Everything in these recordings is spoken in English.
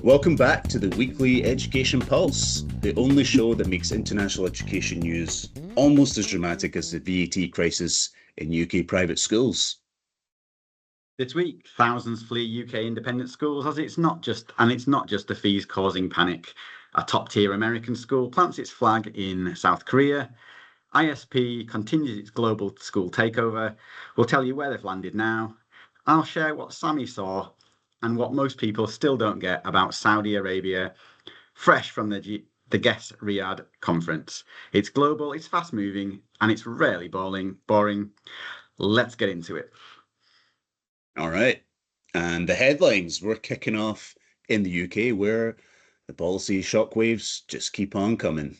Welcome back to the weekly Education Pulse, the only show that makes international education news almost as dramatic as the VAT crisis in UK private schools. This week, thousands flee UK independent schools as it's not just the fees causing panic. A top-tier American school plants its flag in South Korea. ISP continues its global school takeover. We'll tell you where they've landed now. I'll share what Sami saw and what most people still don't get about Saudi Arabia, fresh from the GESS Riyadh conference. It's global, it's fast-moving, and it's rarely boring. Let's get into it. All right. And the headlines we're kicking off in the UK, where the policy shockwaves just keep on coming.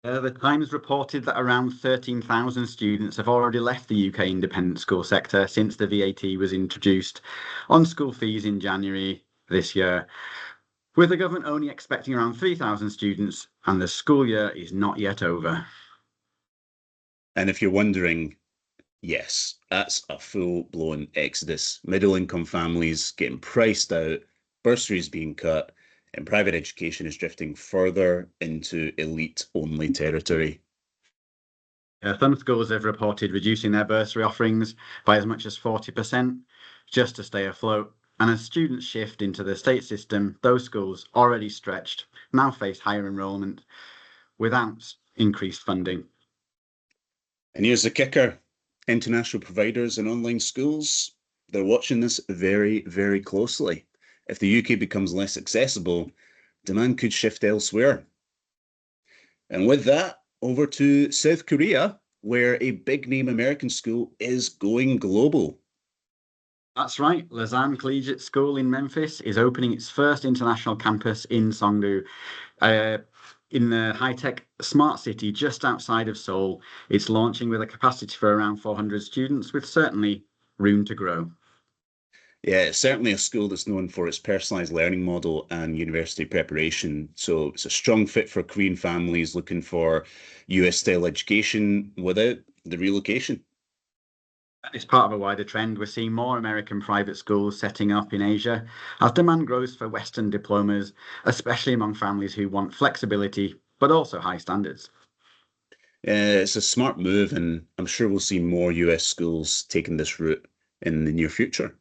The Times reported that around 13,000 students have already left the UK independent school sector since the VAT was introduced on school fees in January this year, with the government only expecting around 3,000 students, and the school year is not yet over. And if you're wondering, yes, that's a full-blown exodus. Middle-income families getting priced out, bursaries being cut, and private education is drifting further into elite-only territory. Some schools have reported reducing their bursary offerings by as much as 40% just to stay afloat. And as students shift into the state system, those schools, already stretched, now face higher enrolment without increased funding. And here's the kicker. International providers and online schools, they're watching this very, very closely. If the UK becomes less accessible, demand could shift elsewhere. And with that, over to South Korea, where a big-name American school is going global. That's right. Lausanne Collegiate School in Memphis is opening its first international campus in Songdo, in the high-tech smart city just outside of Seoul. It's launching with a capacity for around 400 students, with certainly room to grow. Yeah, it's certainly a school that's known for its personalised learning model and university preparation. So it's a strong fit for Korean families looking for US-style education without the relocation. It's part of a wider trend. We're seeing more American private schools setting up in Asia as demand grows for Western diplomas, especially among families who want flexibility, but also high standards. It's a smart move, and I'm sure we'll see more US schools taking this route in the near future.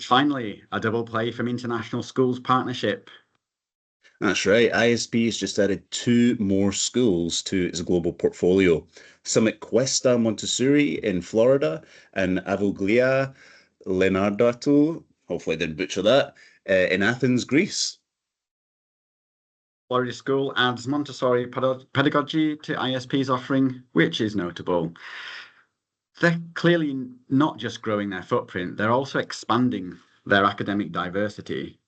Finally, a double play from International Schools Partnership. That's right. ISP has just added 2 more schools to its global portfolio. Summit Cuesta Montessori in Florida and Avoglia Leonardato, hopefully I didn't butcher that, in Athens, Greece. Florida School adds Montessori pedagogy to ISP's offering, which is notable. They're clearly not just growing their footprint, they're also expanding their academic diversity.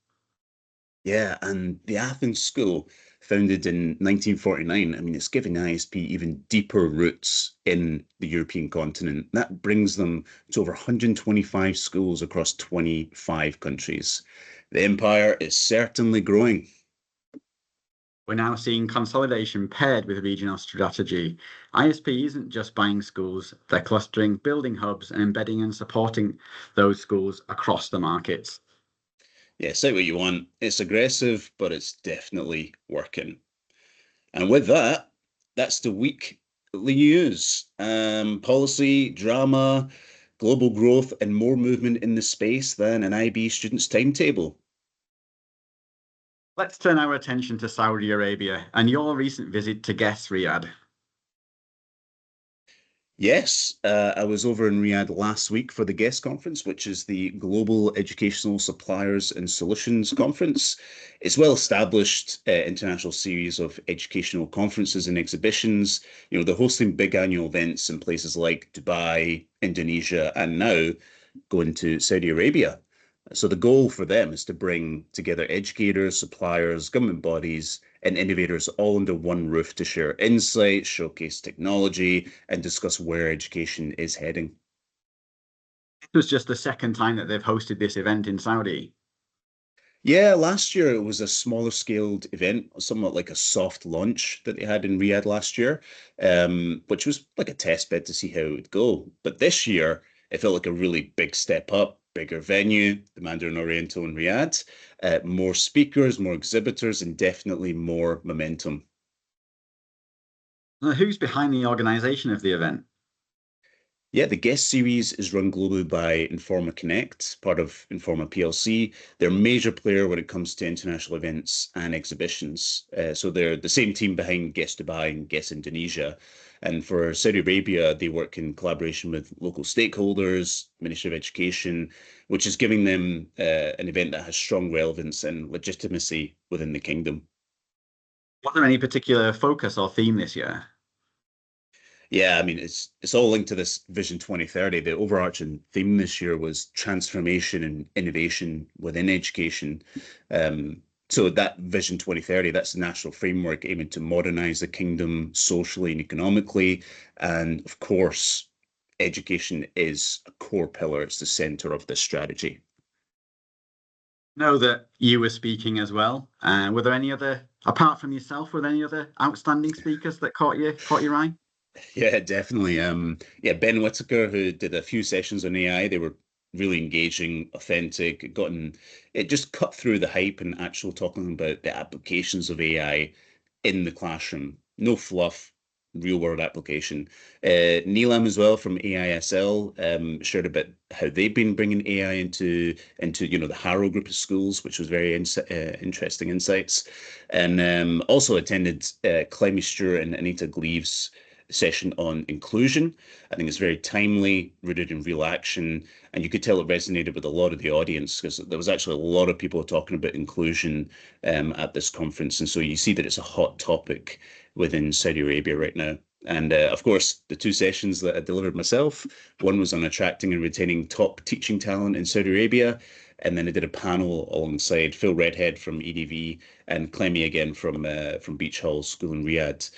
Yeah, and the Athens School, founded in 1949, I mean, it's giving ISP even deeper roots in the European continent. That brings them to over 125 schools across 25 countries. The empire is certainly growing. We're now seeing consolidation paired with regional strategy. ISP isn't just buying schools, they're clustering, building hubs, and embedding and supporting those schools across the markets. Yeah, say what you want. It's aggressive, but it's definitely working. And with that, that's the weekly news. Policy, drama, global growth, and more movement in the space than an IB student's timetable. Let's turn our attention to Saudi Arabia and your recent visit to GESS Riyadh. Yes, I was over in Riyadh last week for the GESS conference, which is the Global Educational Suppliers and Solutions Conference. It's well-established international series of educational conferences and exhibitions. You know, they're hosting big annual events in places like Dubai, Indonesia, and now going to Saudi Arabia. So the goal for them is to bring together educators, suppliers, government bodies, and innovators all under one roof to share insights, showcase technology, and discuss where education is heading. It was just the second time that they've hosted this event in Saudi. Yeah, last year it was a smaller scaled event, somewhat like a soft launch that they had in Riyadh last year, which was like a test bed to see how it would go. But this year, it felt like a really big step up. bigger venue, the Mandarin Oriental in Riyadh, more speakers, more exhibitors, and definitely more momentum. Who's behind the organisation of the event? Yeah, the guest series is run globally by Informa Connect, part of Informa PLC. They're a major player when it comes to international events and exhibitions. So they're the same team behind Guest Dubai and Guest Indonesia. And for Saudi Arabia, they work in collaboration with local stakeholders, Ministry of Education, which is giving them an event that has strong relevance and legitimacy within the kingdom. Was there any particular focus or theme this year? Yeah, I mean, it's all linked to this Vision 2030. The overarching theme this year was transformation and innovation within education. So that Vision 2030, that's the national framework aiming to modernize the kingdom socially and economically. And of course, education is a core pillar. It's the center of this strategy. Know that you were speaking as well. Were there any other, apart from yourself, were there any other outstanding speakers that caught your eye? Yeah, definitely. Yeah, Ben Whitaker, who did a few sessions on AI, they were really engaging, authentic. It just cut through the hype and actual talking about the applications of AI in the classroom. No fluff, real world application. Neelam as well from AISL shared a bit how they've been bringing AI into the Harrow group of schools, which was very interesting insights. And also attended Clemmy Stewart and Anita Gleaves session on inclusion. I think it's very timely, rooted in real action, and you could tell it resonated with a lot of the audience because there was actually a lot of people talking about inclusion at this conference, and so you see that it's a hot topic within Saudi Arabia right now. And of course, the two sessions that I delivered myself, one was on attracting and retaining top teaching talent in Saudi Arabia, and then I did a panel alongside Phil Redhead from EDV and Clemmy again from Beach Hall School in Riyadh.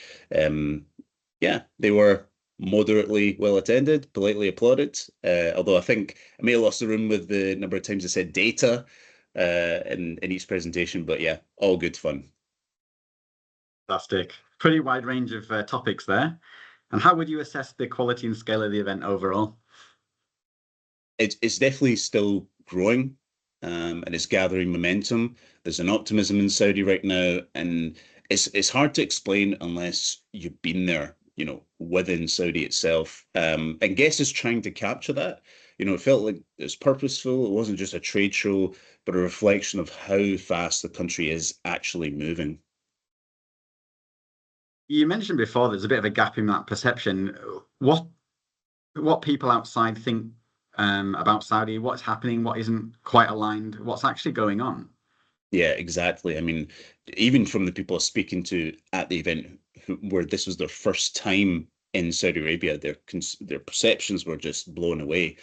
Yeah, they were moderately well attended, politely applauded. Although I think I may have lost the room with the number of times I said data in each presentation, but yeah, all good fun. Fantastic. Pretty wide range of topics there. And how would you assess the quality and scale of the event overall? It's definitely still growing, and it's gathering momentum. There's an optimism in Saudi right now, and it's hard to explain unless you've been there, within Saudi itself. And GESS is trying to capture that. It felt like it's purposeful. It wasn't just a trade show, but a reflection of how fast the country is actually moving. You mentioned before there's a bit of a gap in that perception. What people outside think about Saudi, what's happening, what isn't quite aligned, what's actually going on? Yeah, exactly. I mean, even from the people speaking to at the event where this was their first time in Saudi Arabia, their perceptions were just blown away.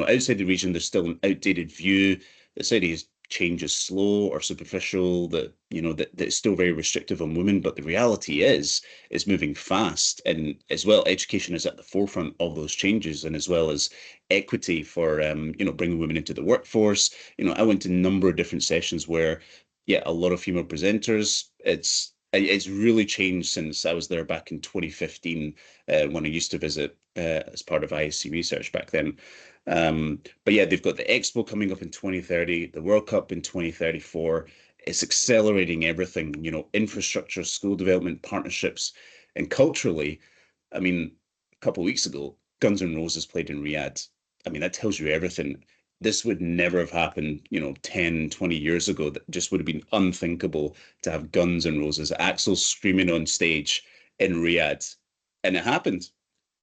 Outside the region, there's still an outdated view that Saudi's change is slow or superficial, that it's still very restrictive on women. But the reality is, it's moving fast. And as well, education is at the forefront of those changes, and as well as equity for, bringing women into the workforce. I went to a number of different sessions where, yeah, a lot of female presenters. It's really changed since I was there back in 2015 when I used to visit as part of ISC research back then. But yeah, they've got the Expo coming up in 2030, the World Cup in 2034. It's accelerating everything, infrastructure, school development, partnerships, and culturally. I mean, a couple of weeks ago, Guns N' Roses played in Riyadh. I mean, that tells you everything. This would never have happened, 10, 20 years ago. That just would have been unthinkable to have Guns N' Roses, Axl screaming on stage in Riyadh. And it happened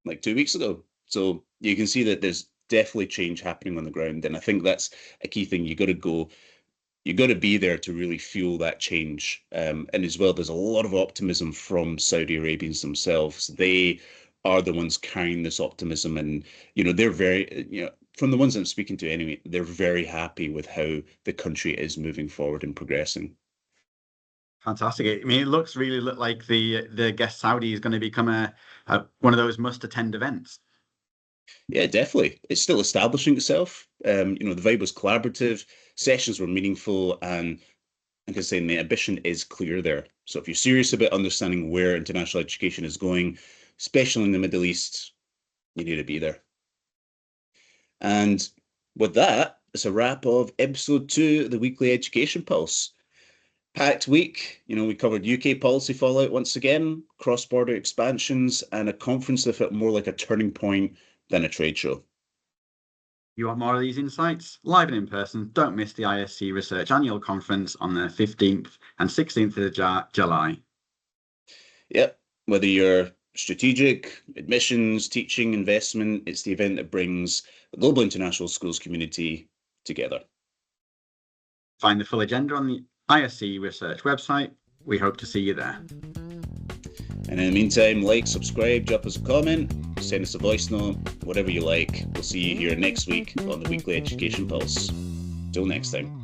like 2 weeks ago. So you can see that there's definitely change happening on the ground. And I think that's a key thing. You got to be there to really feel that change. And as well, there's a lot of optimism from Saudi Arabians themselves. They are the ones carrying this optimism, and they're very, from the ones I'm speaking to anyway, they're very happy with how the country is moving forward and progressing. Fantastic. I mean, it really look like the GESS Saudi is going to become one of those must-attend events. Yeah, definitely. It's still establishing itself. The vibe was collaborative, sessions were meaningful, and like I say, the ambition is clear there. So if you're serious about understanding where international education is going, especially in the Middle East, you need to be there. And with that, it's a wrap of episode 2 of the Weekly Education Pulse. Packed week. We covered UK policy fallout once again, cross-border expansions, and a conference that felt more like a turning point than a trade show. You want more of these insights? Live and in person, don't miss the ISC Research Annual Conference on the 15th and 16th of July. Yep, whether you're strategic, admissions, teaching, investment, it's the event that brings the global international schools community together. Find the full agenda on the ISC Research website. We hope to see you there. And in the meantime, like, subscribe, drop us a comment, send us a voice note, whatever you like. We'll see you here next week on the Weekly Education Pulse. Till next time.